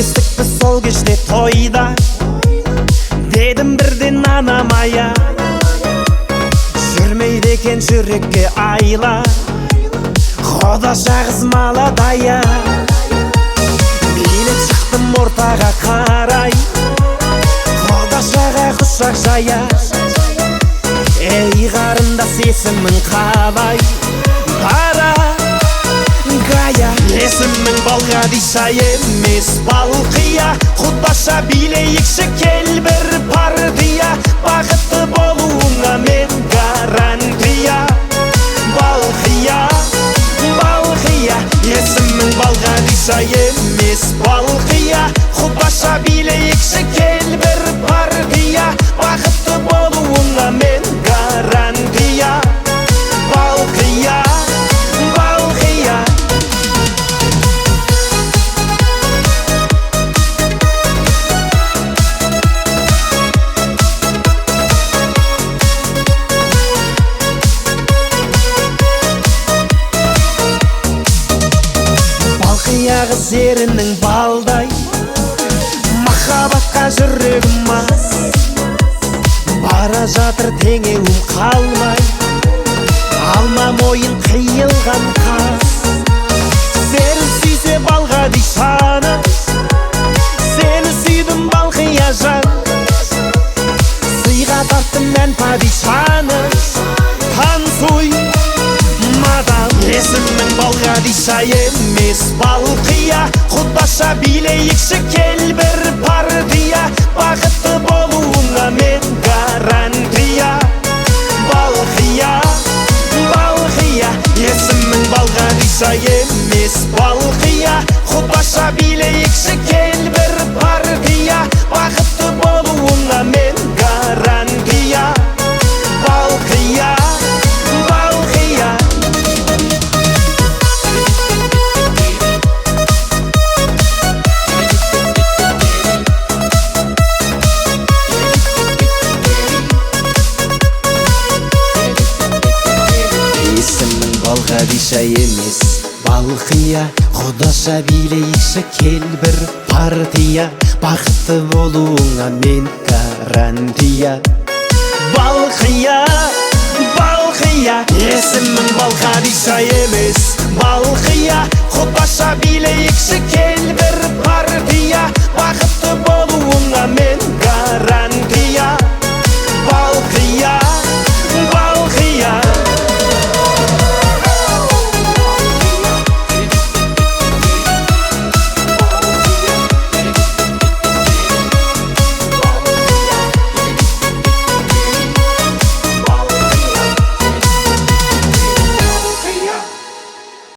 кездестік біз сол кеште тойда, дедім бірден анамая, жүрмейді екен жүрекке айла, Құдаша қыз маладая. Билеп шықтым ортаға қарай, Құдашаға құшақ жая. Ей қарындас, есімің қалай? Бара Гая. Есімің Балғадиша емес Балқия. Құдаша билейікші кел бір партия, бақытты болуыңа мен гарантия. Балқия, Балқия. Есімің Балғадиша емес Балқия. Құдаша билейікші кел бір партия, бақытты болуыңа мен гарантия. Балқия, Балқия. Балқия қыз ерінің балдай, махаббатқа жүрегім мас. Бара жатыр теңеуім қалмай, алма мойын қиылған қас. Сені сүйсе Балғадишаны, сені сүйдім Балқия жан. Сыйға тарттым мен падишаны, танцуй мадам. Есімің Балғадиша емес Балқия. Құдаша билейікші кел бір партия, бақытты болуыңа мен гарантия. Балқия, Балқия. Есімің Балғадиша емес Балқия. Құдаша билейікші кел бір партия, бақытты болуыңа мен гарантия. Балқия, Балқия. Есімің Балғадиша емес Балқия. Құдаша билейікші кел бір партия, бақытты болуыңа мен гарантия. Балқия, Балқия. Есімің Балғадиша емес Балқия. Құдаша билейікші кел бір партия, бақытты болуыңа мен гарантия.